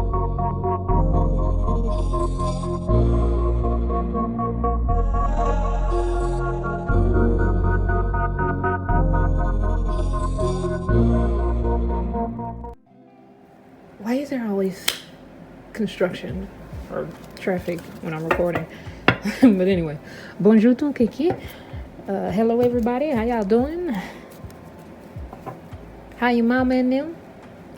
Why is there always construction or traffic when I'm recording? But anyway, bonjour tout kiki. Hello everybody, how y'all doing? How your mama and them?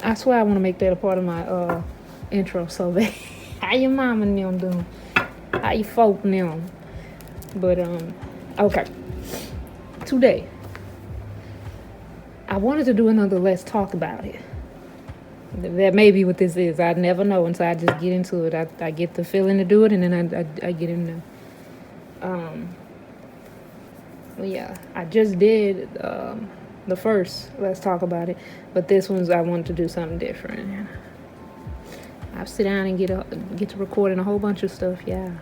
I swear I want to make that a part of my intro so bad. How your mama and them doing? How you folk and them? But okay. Today, I wanted to do another Let's Talk About It. That may be what this is. I never know until I just get into it. I get the feeling to do it, and then I get in there. Yeah, I just did the first Let's Talk About It, but this one's I wanted to do something different. I'll sit down and get to recording a whole bunch of stuff, yeah,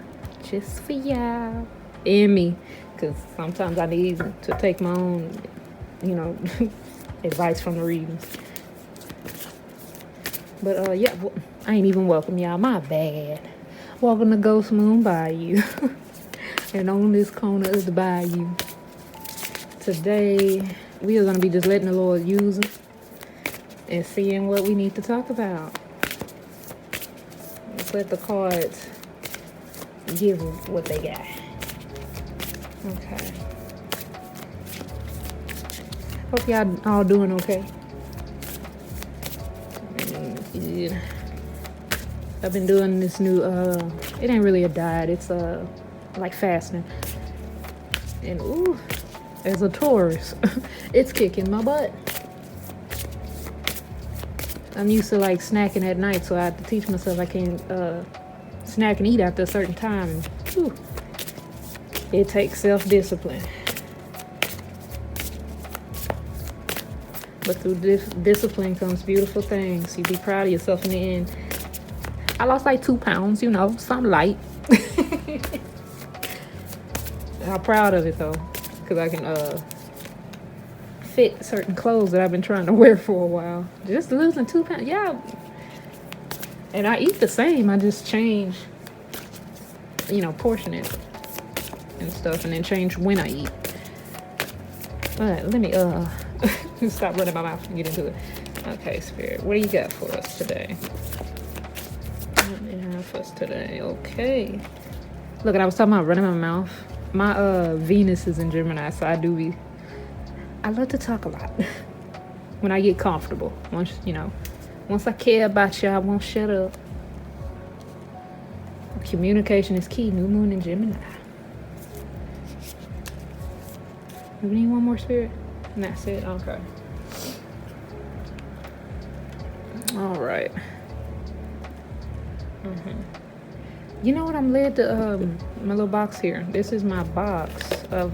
just for y'all and me, because sometimes I need to take my own, advice from the readings. But yeah, I ain't even welcome y'all. My bad. Welcome to GhostMoonBayou. And on this corner is the Bayou. Today, we are going to be just letting the Lord use us and seeing what we need to talk about. Let's let the cards give what they got. Okay. Hope y'all all doing okay. Yeah. I've been doing this new, it ain't really a diet, it's like fasting. And ooh, as a Taurus, it's kicking my butt. I'm used to like snacking at night, so I have to teach myself I can't snack and eat after a certain time. Whew. It takes self-discipline. But through discipline comes beautiful things. You be proud of yourself in the end. I lost like 2 pounds, something light. I'm proud of it though, because I can fit certain clothes that I've been trying to wear for a while. Just losing 2 pounds, yeah. And I eat the same. I just change, portion it and stuff, and then change when I eat. But let me stop running my mouth and get into it. Okay, Spirit, what do you got for us today? What do you have for us today? Okay. Look, I was talking about running my mouth. My Venus is in Gemini, so I love to talk a lot when I get comfortable. Once I care about you, I won't shut up. Communication is key. New moon in Gemini. We need one more, Spirit? And that's it? Okay. All right. You know what? I'm led to my little box here. This is my box of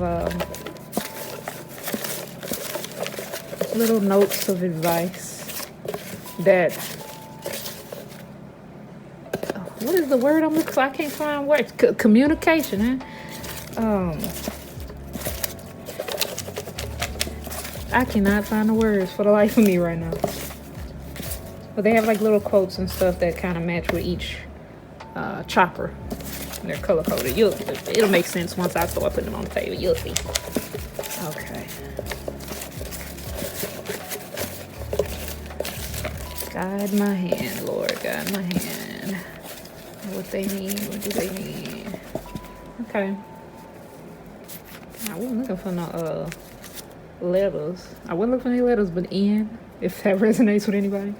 little notes of advice that... what is the word I'm looking for? I can't find words. Communication, huh? I cannot find the words for the life of me right now. But they have like little quotes and stuff that kind of match with each chopper. And they're color coded. It'll make sense once I start putting them on the table. You'll see. Okay. Guide my hand, Lord. Guide my hand. What they need. What do they need? Okay. I wasn't looking for no letters. I wasn't looking for any letters, but N, if that resonates with anybody.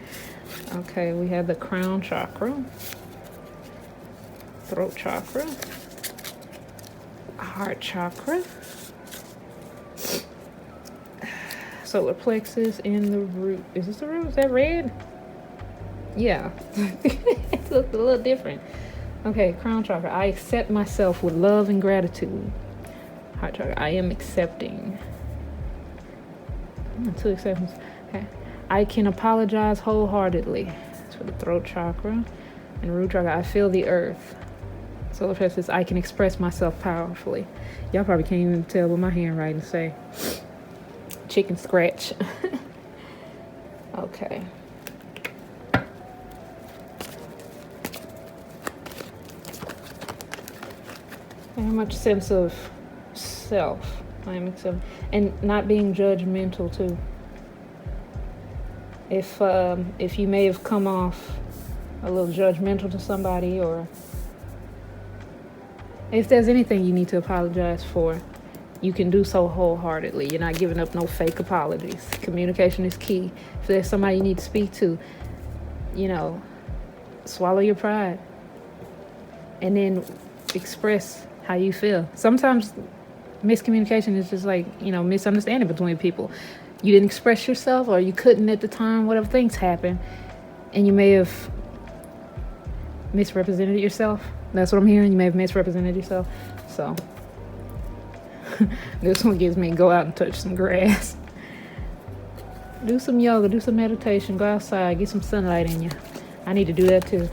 Okay, we have the crown chakra, throat chakra, heart chakra, solar plexus, and the root. Is this the root? Is that red? Yeah. It looks a little different. Okay, crown chakra. I accept myself with love and gratitude. Heart chakra. I am accepting. 2 acceptance. Okay. I can apologize wholeheartedly. That's for the throat chakra. And root chakra. I feel the earth. Solar plexus. I can express myself powerfully. Y'all probably can't even tell what my handwriting say. Chicken scratch. Okay. Very much sense of self. And not being judgmental too. If you may have come off a little judgmental to somebody, or if there's anything you need to apologize for, you can do so wholeheartedly. You're not giving up no fake apologies. Communication is key. If there's somebody you need to speak to, swallow your pride and then express how you feel. Sometimes miscommunication is just like, misunderstanding between people. You didn't express yourself, or you couldn't at the time, whatever, things happen, and you may have misrepresented yourself. That's what I'm hearing. You may have misrepresented yourself. So this one gives me go out and touch some grass. Do some yoga, do some meditation, go outside, get some sunlight in you. I need to do that too.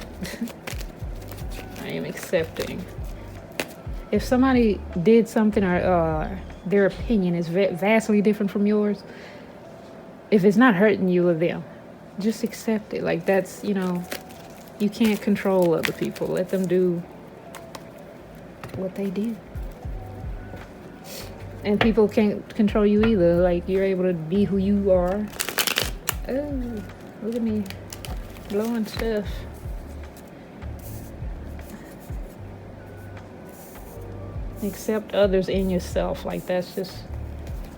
I am accepting. If somebody did something, or their opinion is vastly different from yours, if it's not hurting you or them, just accept it. Like, that's, you can't control other people. Let them do what they did. And people can't control you either. Like, you're able to be who you are. Oh, look at me blowing stuff. Accept others in yourself. Like, that's just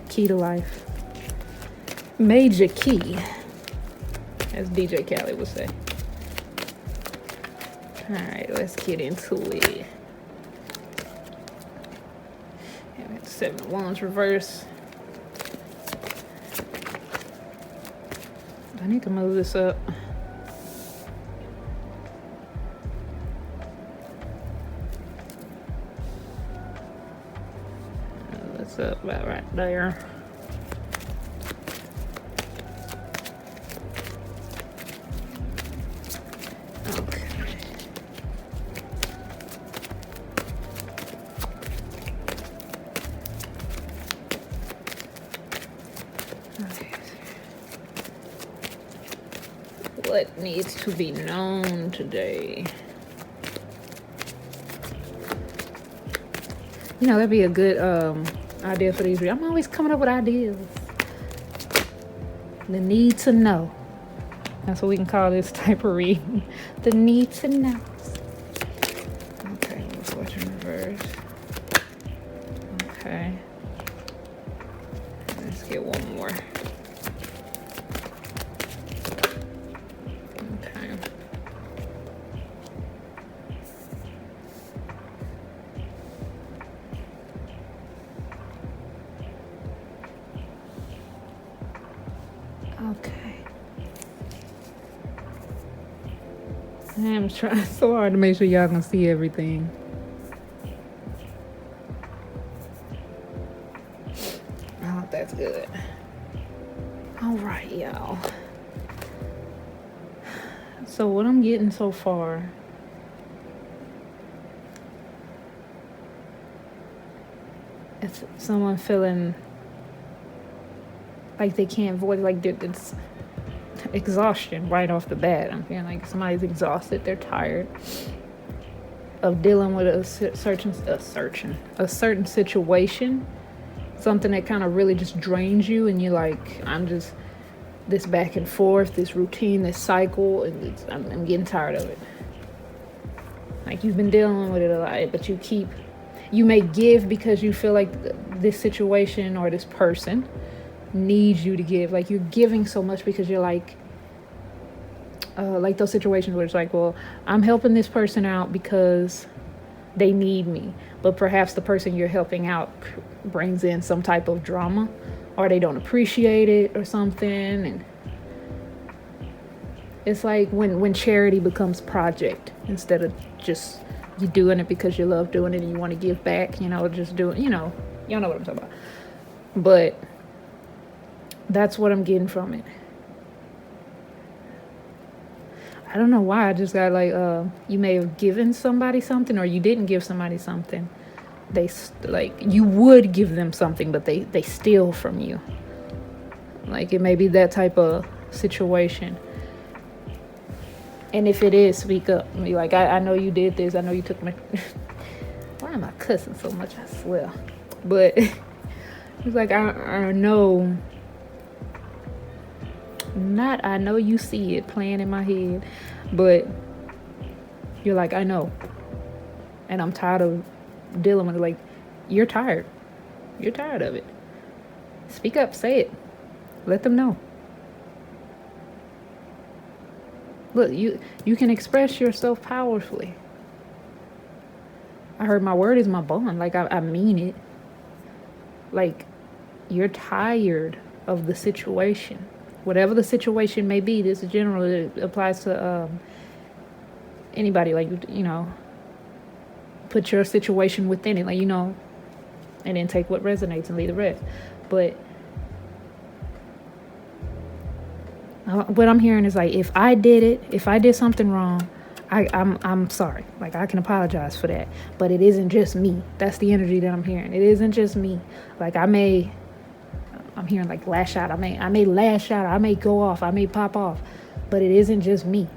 key to life. Major key, as DJ Khaled would say. All right, let's get into it. Yeah, 7 of Wands reverse. I need to move this up. That's up about right there. What needs to be known today? That'd be a good idea for these. I'm always coming up with ideas. The need to know. That's what we can call this type of reading. The need to know. Okay, let's watch in reverse. Okay. Let's get one more. Okay. I'm trying so hard to make sure y'all can see everything. Oh, that's good. All right, y'all. So what I'm getting so far, it's someone feeling like they can't voice, like it's exhaustion right off the bat. I'm feeling like somebody's exhausted. They're tired of dealing with a certain situation, something that kind of really just drains you, and you're like, I'm just this back and forth, this routine, this cycle, and I'm getting tired of it. Like, you've been dealing with it a lot, but you may give because you feel like this situation or this person needs you to give. Like, you're giving so much because you're like those situations where it's like, well, I'm helping this person out because they need me, but perhaps the person you're helping out brings in some type of drama, or they don't appreciate it or something. And it's like when charity becomes project instead of just you doing it because you love doing it and you want to give back, just doing, y'all know what I'm talking about. But that's what I'm getting from it. I don't know why. I just got like, you may have given somebody something, or you didn't give somebody something. They you would give them something, but they steal from you. Like, it may be that type of situation. And if it is, speak up. Be like, I know you did this. I know you took my. Why am I cussing so much? I swear. But it's like I know. I know you see it playing in my head, but you're like, I know. And I'm tired of dealing with it. Like, you're tired. You're tired of it. Speak up, say it. Let them know. Look, you can express yourself powerfully. I heard my word is my bond. Like, I mean it. Like, you're tired of the situation. Whatever the situation may be, this generally applies to anybody. Like, you know, put your situation within it. Like, you know, and then take what resonates and leave the rest. But what I'm hearing is like, if I did something wrong, I'm sorry. Like, I can apologize for that. But it isn't just me. That's the energy that I'm hearing. It isn't just me. Like, I'm hearing like lash out. I may lash out. I may go off. I may pop off. But it isn't just me.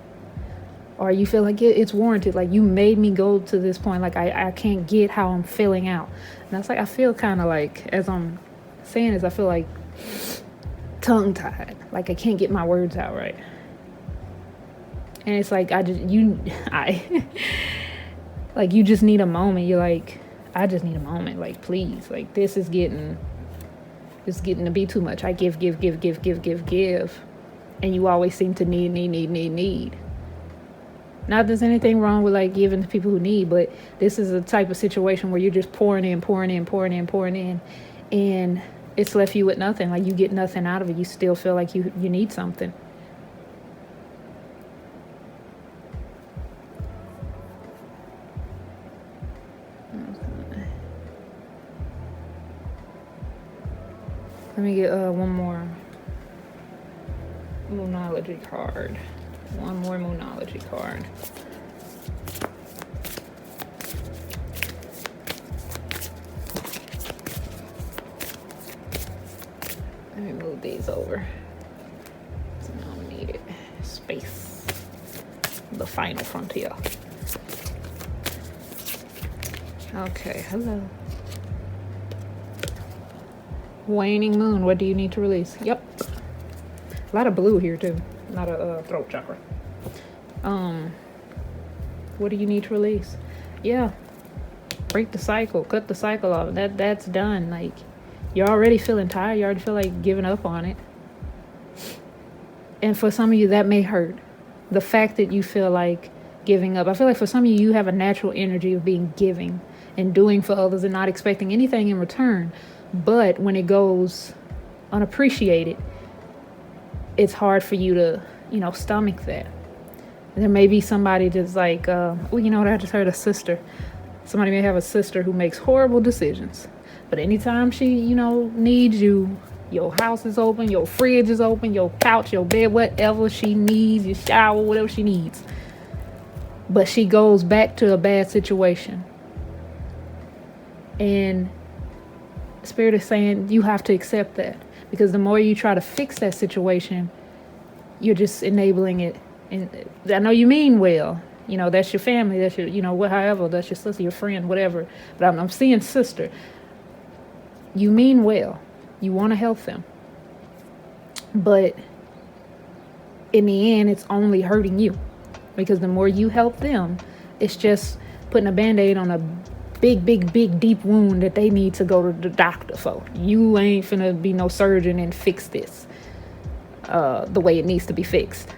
Or you feel like it's warranted. Like, you made me go to this point. Like, I can't get how I'm feeling out. And that's like, I feel kind of like, as I'm saying this, I feel like tongue-tied. Like, I can't get my words out right. And it's like, like, you just need a moment. You're like, I just need a moment. Like, please. Like, this is getting to be too much. I give. And you always seem to need. Not that there's anything wrong with like giving to people who need, but this is a type of situation where you're just pouring in, and it's left you with nothing. Like, you get nothing out of it. You still feel like you need something. Let me get one more Moonology card. One more Moonology card. Let me move these over. So I don't need it. Space. The final frontier. Okay, hello. Waning moon, what do you need to release? Yep. A lot of blue here too. Not a throat chakra. What do you need to release? Yeah. Break the cycle. Cut the cycle off. That's done. Like, you're already feeling tired. You already feel like giving up on it. And for some of you, that may hurt. The fact that you feel like giving up. I feel like for some of you, you have a natural energy of being giving and doing for others and not expecting anything in return. But when it goes unappreciated, it's hard for you to, stomach that. And there may be somebody that's like, you know what, I just heard a sister. Somebody may have a sister who makes horrible decisions. But anytime she, needs you, your house is open, your fridge is open, your couch, your bed, whatever she needs, your shower, whatever she needs. But she goes back to a bad situation. And Spirit is saying you have to accept that. Because the more you try to fix that situation, you're just enabling it. And I know you mean well. That's your family. That's your, however, that's your sister, your friend, whatever. But I'm seeing sister. You mean well. You want to help them. But in the end, it's only hurting you. Because the more you help them, it's just putting a Band-Aid on a big, deep wound that they need to go to the doctor for. You ain't finna be no surgeon and fix this the way it needs to be fixed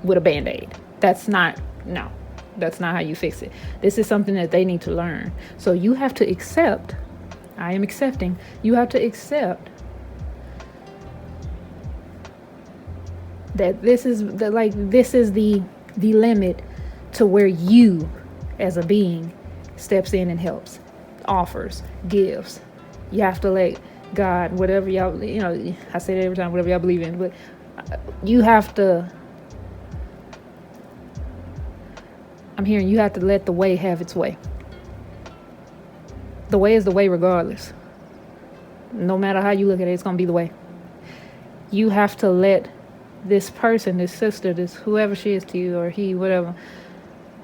with a Band-Aid. That's not how you fix it. This is something that they need to learn. So you have to accept, I am accepting, you have to accept that this is the limit to where you as a being steps in and helps, offers, gives. You have to let God, whatever y'all, I say that every time, whatever y'all believe in, but you have to, I'm hearing you have to let the way have its way. The way is the way regardless. No matter how you look at it, it's going to be the way. You have to let this person, this sister, this whoever she is to you, or he, whatever,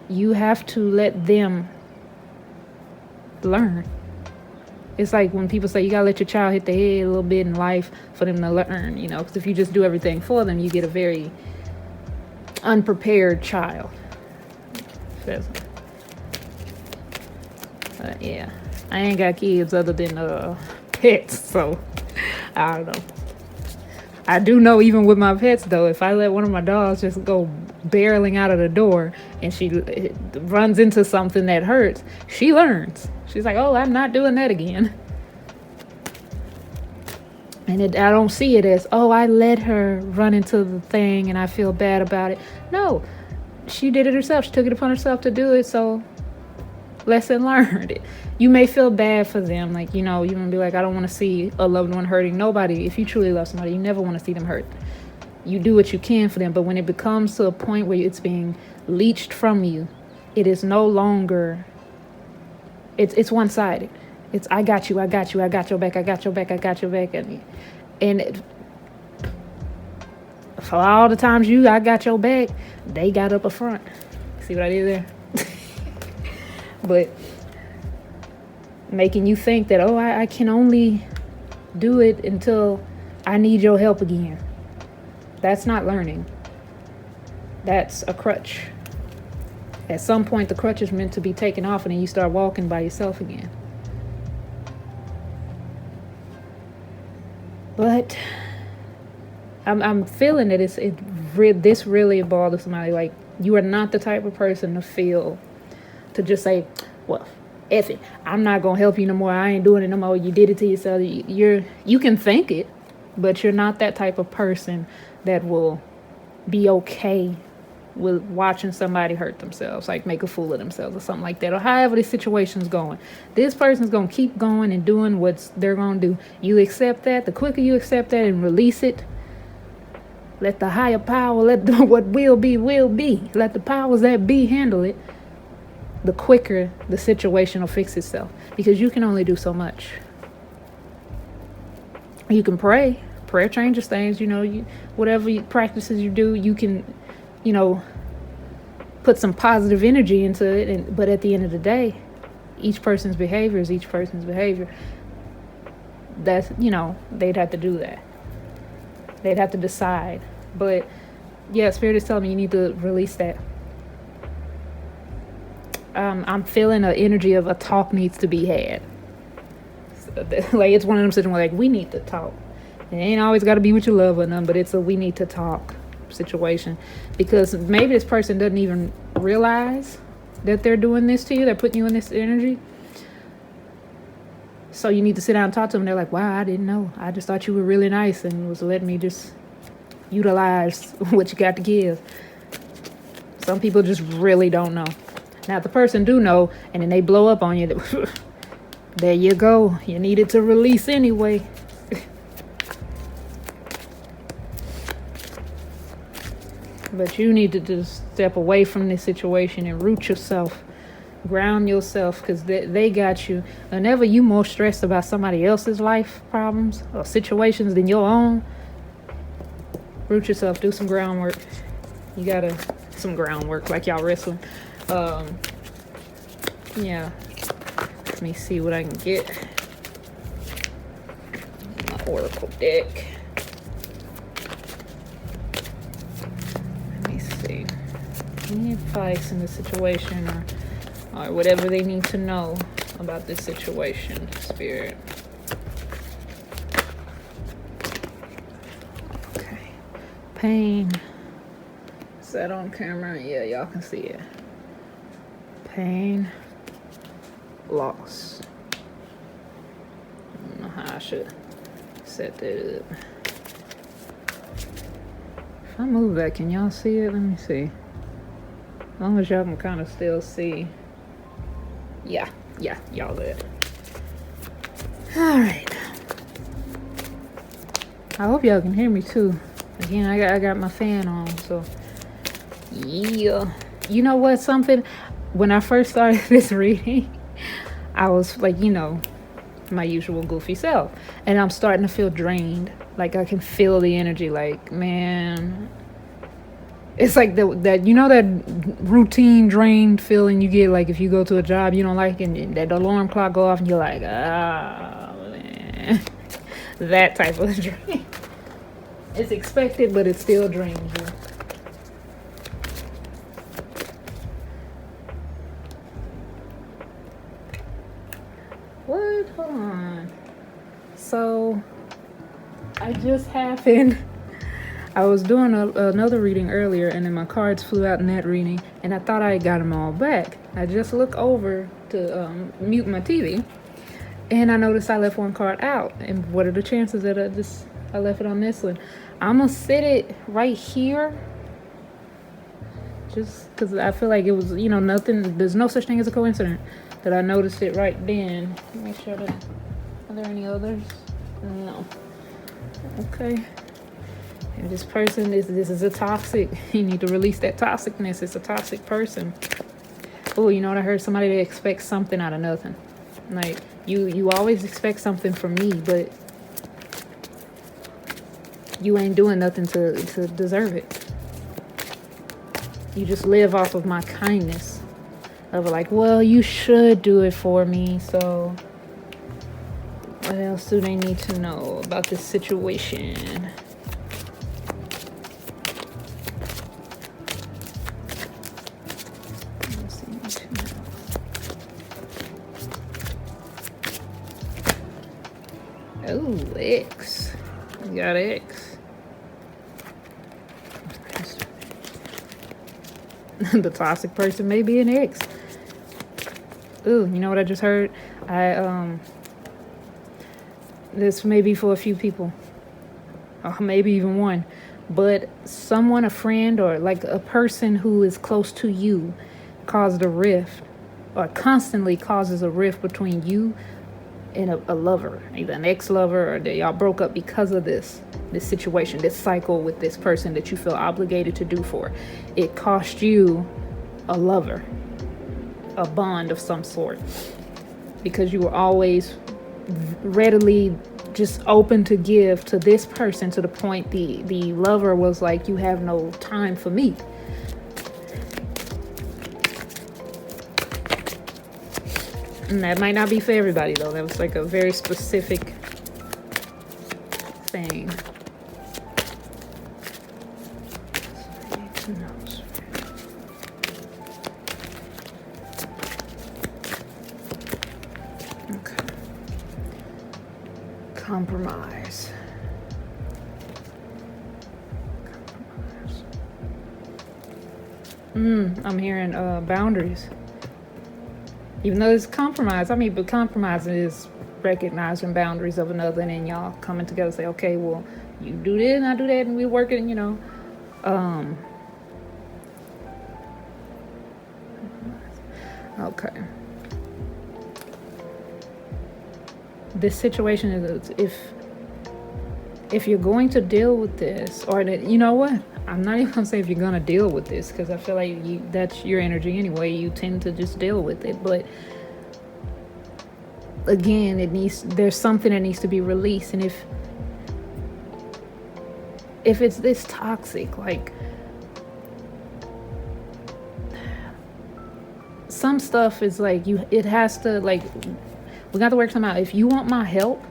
you have to let them to learn. It's like when people say you gotta let your child hit the head a little bit in life for them to learn, you know, because if you just do everything for them, you get a very unprepared child. Yeah, I ain't got kids other than pets, so I don't know. I do know even with my pets though, if I let one of my dogs just go barreling out of the door and she runs into something that hurts, she learns. She's like, oh, I'm not doing that again. And I don't see it as, oh, I let her run into the thing and I feel bad about it. No, she did it herself. She took it upon herself to do it, so lesson learned. You may feel bad for them, like, you know, you're gonna be like, I don't want to see a loved one hurting. Nobody, if you truly love somebody, you never want to see them hurt. You do what you can for them, but when it becomes to a point where it's being leached from you, it is no longer, it's one-sided. It's I got you, I got you, I got your back, I got your back, I got your back. And for all the times I got your back, they got up a front. See what I did there? But making you think that, oh, I can only do it until I need your help again. That's not learning. That's a crutch. At some point, the crutch is meant to be taken off and then you start walking by yourself again. But I'm feeling that this really bothers somebody. Like, you are not the type of person to just say, well, F it, I'm not gonna help you no more, I ain't doing it no more, you did it to yourself. You can think it, but you're not that type of person that will be okay with watching somebody hurt themselves, like make a fool of themselves or something like that, or however the situation's going. This person's gonna keep going and doing what they're gonna do. You accept that. The quicker you accept that and release it, let the higher power, what will be, let the powers that be handle it, the quicker the situation will fix itself. Because you can only do so much. You can pray. Prayer changes things, you know, whatever practices you do, you can, you know, put some positive energy into it. But at the end of the day, each person's behavior is each person's behavior. That's, you know, they'd have to do that. They'd have to decide. But yeah, Spirit is telling me you need to release that. I'm feeling an energy of a talk needs to be had. Like, it's one of them situations where, like, we need to talk. It ain't always got to be with your love or nothing, but it's a we need to talk situation. Because maybe this person doesn't even realize that they're doing this to you. They're putting you in this energy. So you need to sit down and talk to them. They're like, wow, I didn't know. I just thought you were really nice and was letting me just utilize what you got to give. Some people just really don't know. Now, if the person do know, and then they blow up on you, there you go. You needed to release anyway. But you need to just step away from this situation and root yourself. Ground yourself, because they got you. Whenever you more stressed about somebody else's life problems or situations than your own, root yourself. Do some groundwork. You gotta some groundwork, like y'all wrestling. Yeah. Let me see what I can get. My oracle deck. Let me see. Any advice in this situation, or whatever they need to know about this situation, Spirit. Okay. Pain. Is that on camera? Yeah, y'all can see it. Pain. Loss. I don't know how I should set that up. If I move that, can y'all see it? Let me see. As long as y'all can kind of still see. Yeah, y'all did. All right. I hope y'all can hear me too. Again, I got my fan on, so yeah. You know what? Something. When I first started this reading, I was like, you know, my usual goofy self, and I'm starting to feel drained. Like, I can feel the energy. Like, man, It's like that, you know, that routine drained feeling you get like if you go to a job you don't like and that alarm clock go off and you're like, oh man. That type of drain. It's expected, but it still drains you. What? Hold on. So I just happened. I was doing another reading earlier, and then my cards flew out in that reading, and I thought I had got them all back. I just looked over to mute my TV, and I noticed I left one card out. And what are the chances that I left it on this one? I'm gonna sit it right here, just because I feel like it was, you know, nothing. There's no such thing as a coincidence that I noticed it right then. Make sure that. Are there any others? No. Okay. And this person this is a toxic. You need to release that toxicness. It's a toxic person. Oh, you know what I heard? Somebody that expects something out of nothing. Like you always expect something from me, but you ain't doing nothing to deserve it. You just live off of my kindness. Of like, well, you should do it for me. So what else do they need to know about this situation? Oh, X. We got X. The toxic person may be an X. Ooh, you know what I just heard? This may be for a few people. Or maybe even one. But someone, a friend, or like a person who is close to you caused a rift, or constantly causes a rift between you and a lover, either an ex-lover, or that y'all broke up because of this situation, this cycle with this person that you feel obligated to do for. It cost you a lover, a bond of some sort, because you were always readily just open to give to this person, to the point the lover was like, you have no time for me. And that might not be for everybody, though. That was like a very specific thing. Okay. Compromise. I'm hearing boundaries. Even though it's compromise, I mean, but compromise is recognizing boundaries of another, and then y'all coming together and say, okay, well, you do this and I do that, and we work it, you know. Okay. This situation is, if you're going to deal with this, or you know what? I'm not even gonna say if you're gonna deal with this, because I feel like that's your energy anyway. You tend to just deal with it. But again, there's something that needs to be released. And if it's this toxic, like some stuff is like it has to, like, we got to work something out. If you want my help,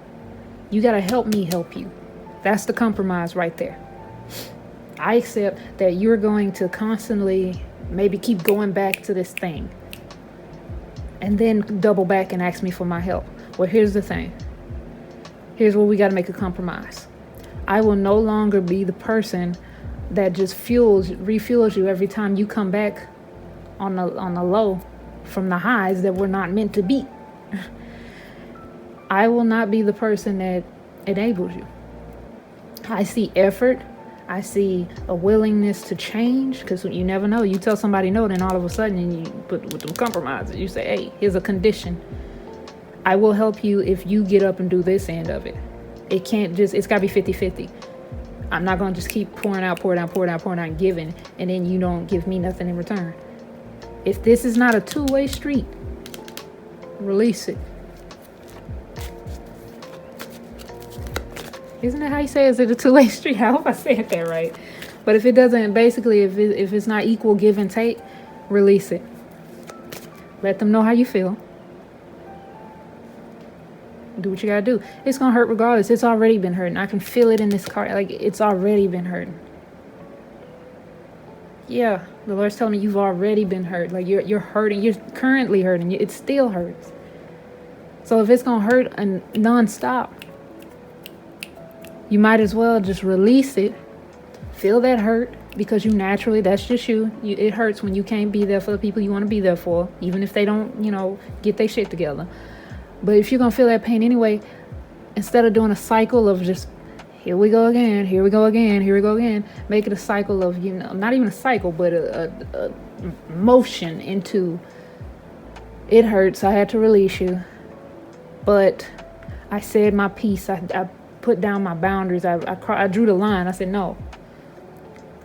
you gotta help me help you. That's the compromise right there. I accept that you're going to constantly maybe keep going back to this thing and then double back and ask me for my help. Well, here's the thing. Here's where we got to make a compromise. I will no longer be the person that just refuels you every time you come back on the low from the highs that we're not meant to be. I will not be the person that enables you. I see effort. I see a willingness to change, because you never know. You tell somebody no, then all of a sudden you put with them compromises. You say, hey, here's a condition. I will help you if you get up and do this end of it. It can't just, it's got to be 50-50. I'm not going to just keep pouring out, and giving, and then you don't give me nothing in return. If this is not a two-way street, release it. Isn't that how you say it? Is it a two-way street? I hope I said that right. But if it doesn't, basically, if it's not equal give and take, release it. Let them know how you feel. Do what you gotta do. It's gonna hurt regardless. It's already been hurting. I can feel it in this card. Like, it's already been hurting. Yeah, the Lord's telling me you've already been hurt. Like, you're hurting. You're currently hurting. It still hurts. So if it's gonna hurt and non-stop, you might as well just release it. Feel that hurt, because you naturally, that's just you. It hurts when you can't be there for the people you want to be there for, even if they don't, get their shit together. But if you're gonna feel that pain anyway, instead of doing a cycle of just here we go again, here we go again, here we go again, make it a cycle of, not even a cycle, but a motion into it hurts. I had to release you, but I said my piece. I put down my boundaries. I drew the line. I said no.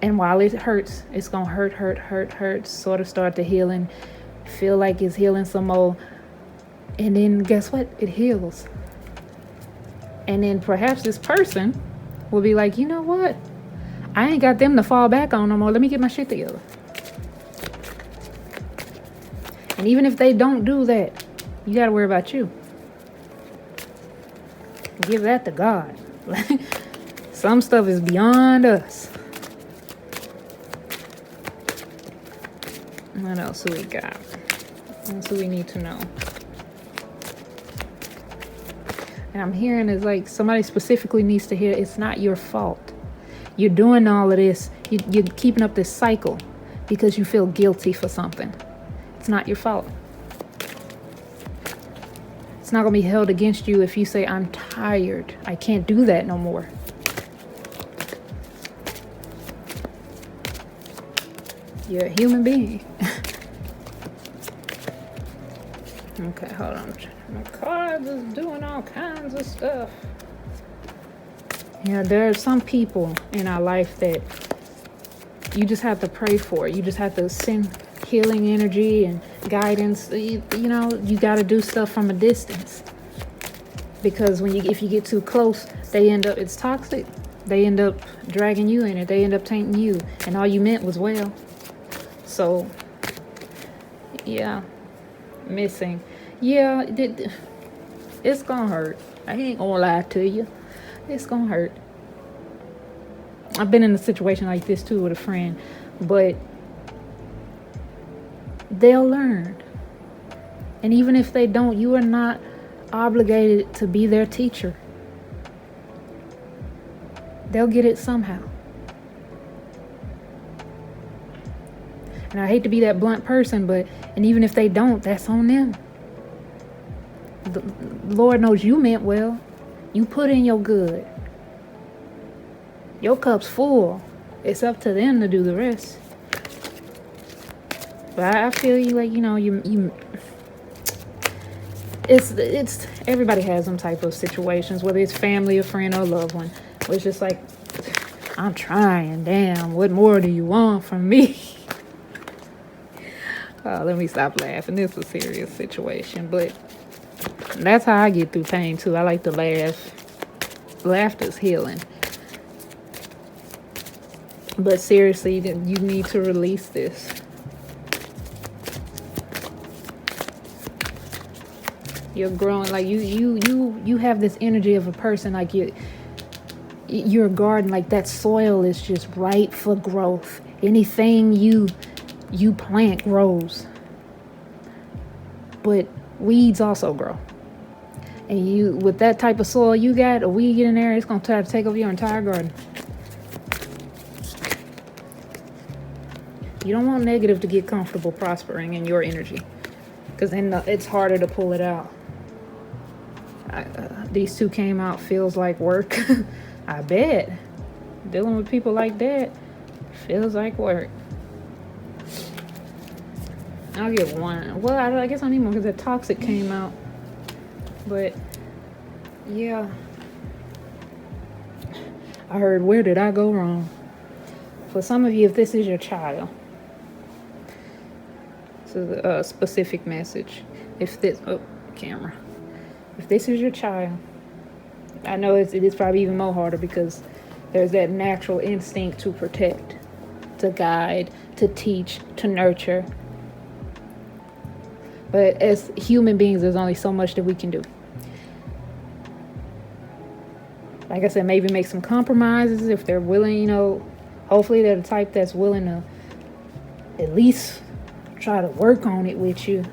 And while it hurts, it's gonna hurt, sort of start to healing, feel like it's healing some more, and then guess what? It heals. And then perhaps this person will be like, you know what? I ain't got them to fall back on no more. Let me get my shit together. And even if they don't do that, you gotta worry about you. Give that to God. Some stuff is beyond us. What else do we got? What else do we need to know? And I'm hearing is like somebody specifically needs to hear it's not your fault. You're doing all of this. You're keeping up this cycle because you feel guilty for something. It's not your fault. It's not going to be held against you if you say, I'm tired. I can't do that no more. You're a human being. Okay, hold on. My cards is doing all kinds of stuff. Yeah, there are some people in our life that you just have to pray for. You just have to send healing energy and guidance. You got to do stuff from a distance. Because if you get too close, it's toxic. They end up dragging you in it. They end up tainting you. And all you meant was well. So, yeah, missing. Yeah, it's gonna hurt. I ain't gonna lie to you. It's gonna hurt. I've been in a situation like this too with a friend, but they'll learn. And even if they don't, you are not obligated to be their teacher. They'll get it somehow. And I hate to be that blunt person, and even if they don't, that's on them. The Lord knows you meant well. You put in your good. Your cup's full. It's up to them to do the rest. But I feel you, like, it's everybody has some type of situations, whether it's family, a friend, or a loved one, where it's just like, I'm trying, damn, what more do you want from me? Oh, let me stop laughing. This is a serious situation, but that's how I get through pain too. I like to laugh. Laughter's healing. But seriously, you need to release this. You're growing, like you have this energy of a person, like you're a garden, like that soil is just ripe for growth. Anything you plant grows. But weeds also grow. And with that type of soil you got, a weed get in there, it's going to try to take over your entire garden. You don't want negative to get comfortable prospering in your energy, because then it's harder to pull it out. These two came out, feels like work. I bet. Dealing with people like that feels like work. I'll get one. Well, I guess I need more because the toxic came out. But, yeah. I heard, where did I go wrong? For some of you, if this is your child, this is a specific message. If this, camera. If this is your child, I know it is probably even more harder because There's that natural instinct to protect, to guide, to teach, to nurture. But as human beings, there's only so much that we can do. Like I said, maybe make some compromises if they're willing, hopefully they're the type that's willing to at least try to work on it with you.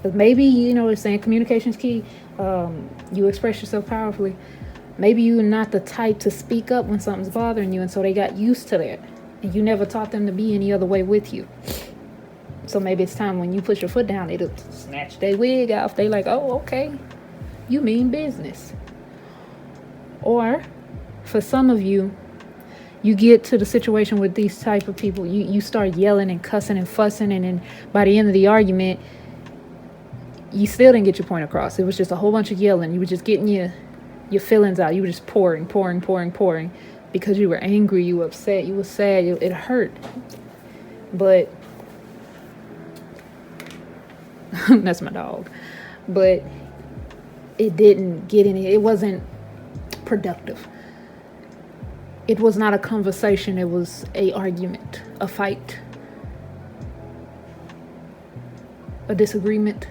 But maybe, it's saying communication's key. You express yourself powerfully. Maybe you're not the type to speak up when something's bothering you, and so they got used to that. And you never taught them to be any other way with you. So maybe it's time when you put your foot down, it'll snatch their wig off. They like, oh, okay, you mean business. Or for some of you, you get to the situation with these type of people, you start yelling and cussing and fussing, and then by the end of the argument, you still didn't get your point across. It was just a whole bunch of yelling. You were just getting your feelings out. You were just pouring because you were angry, you were upset, you were sad, it hurt. But that's my dog. But it didn't get it wasn't productive. It was not a conversation, it was a argument, a fight, a disagreement,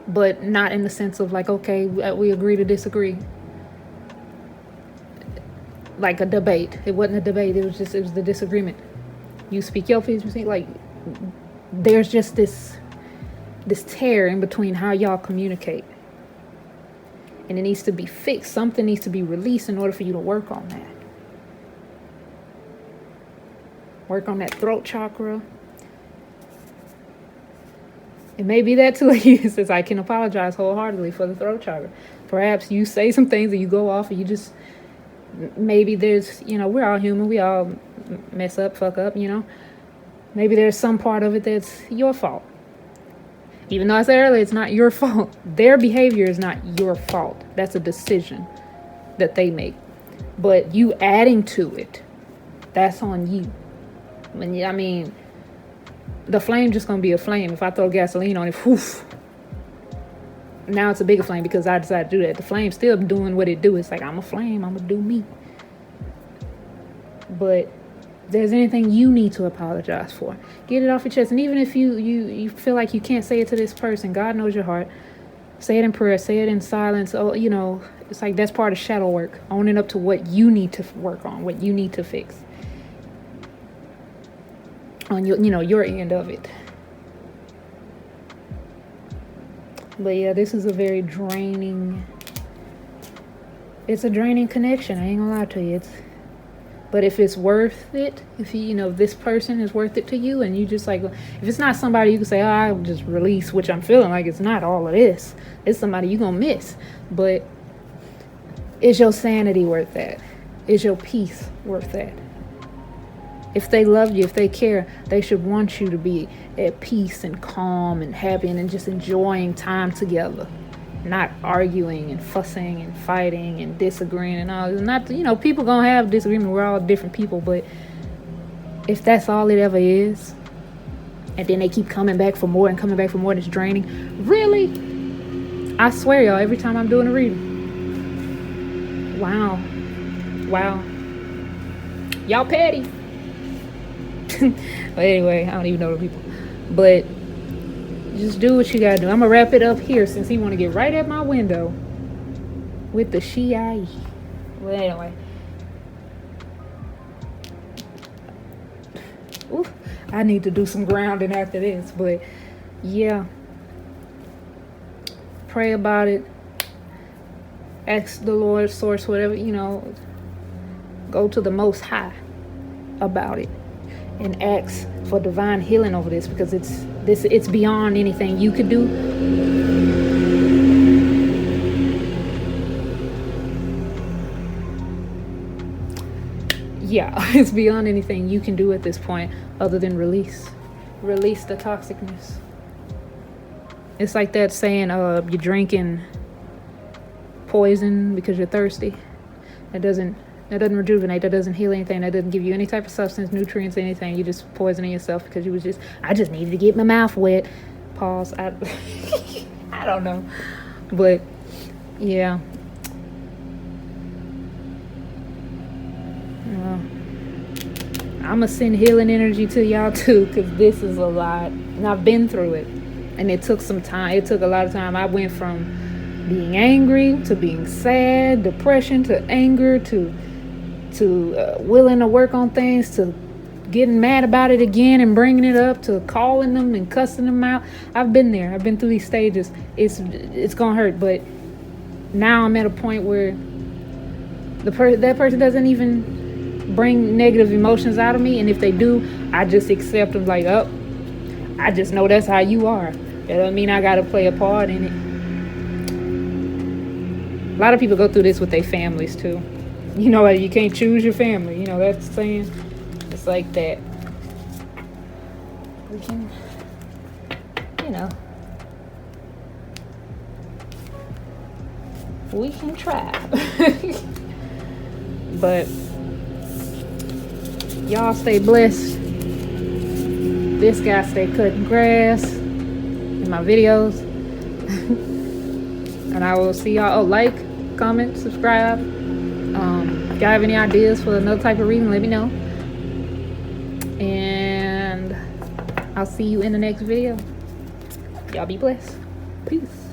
but not in the sense of like, okay, we agree to disagree. Like a debate. It wasn't a debate, it was the disagreement. You speak your piece, you speak, like, there's just this tear in between how y'all communicate. And it needs to be fixed. Something needs to be released in order for you to work on that. Work on that throat chakra. It may be that too. He says, I can apologize wholeheartedly for the throat chakra. Perhaps you say some things and you go off and you just, maybe there's, we're all human. We all mess up, fuck up, Maybe there's some part of it that's your fault. Even though I said earlier, it's not your fault. Their behavior is not your fault. That's a decision that they make. But you adding to it, that's on you. The flame just going to be a flame. If I throw gasoline on it, whoof. Now it's a bigger flame because I decided to do that. The flame's still doing what it do. It's like, I'm a flame. I'm going to do me. But if there's anything you need to apologize for, get it off your chest. And even if you feel like you can't say it to this person, God knows your heart. Say it in prayer. Say it in silence. Oh, it's like that's part of shadow work. Owning up to what you need to work on, what you need to fix. On your end of it. But yeah, this is a very draining. It's a draining connection. I ain't gonna lie to you. But if it's worth it, if this person is worth it to you, and you just like, if it's not somebody you can say, I'll just release, which I'm feeling like it's not all of this. It's somebody you're gonna miss. But is your sanity worth that? Is your peace worth that? If they love you, if they care, they should want you to be at peace and calm and happy and just enjoying time together. Not arguing and fussing and fighting and disagreeing and all. Not, people gonna have disagreement. We're all different people, but if that's all it ever is, and then they keep coming back for more and coming back for more, and it's draining. Really? I swear, y'all, every time I'm doing a reading. Wow. Y'all petty. But anyway, I don't even know the people. But just do what you gotta do. I'm gonna wrap it up here since he want to get right at my window with the Shii. Well, anyway. Ooh, I need to do some grounding after this. But yeah, pray about it. Ask the Lord, source, whatever, go to the Most High about it and ask for divine healing over this, because it's beyond anything you could do. Yeah, it's beyond anything you can do at this point other than release the toxicness. It's like that saying, you're drinking poison because you're thirsty. That doesn't rejuvenate. That doesn't heal anything. That doesn't give you any type of substance, nutrients, anything. You're just poisoning yourself because I just needed to get my mouth wet. Pause. I don't know. But yeah. I'ma send healing energy to y'all too, because this is a lot, and I've been through it, and it took some time. It took a lot of time. I went from being angry to being sad, depression to anger to willing to work on things, to getting mad about it again and bringing it up, to calling them and cussing them out. I've been there. I've been through these stages. It's gonna hurt, but now I'm at a point where that person doesn't even bring negative emotions out of me, and if they do, I just accept them like, oh, I just know that's how you are. That doesn't mean I gotta play a part in it. A lot of people go through this with their families too. You know, you can't choose your family. You know, that's saying. It's like that. We can, you know, we can try. But y'all stay blessed. This guy stay cutting grass in my videos. And I will see y'all. Oh, like, comment, subscribe. If y'all have any ideas for another type of reading, let me know. And I'll see you in the next video. Y'all be blessed. Peace.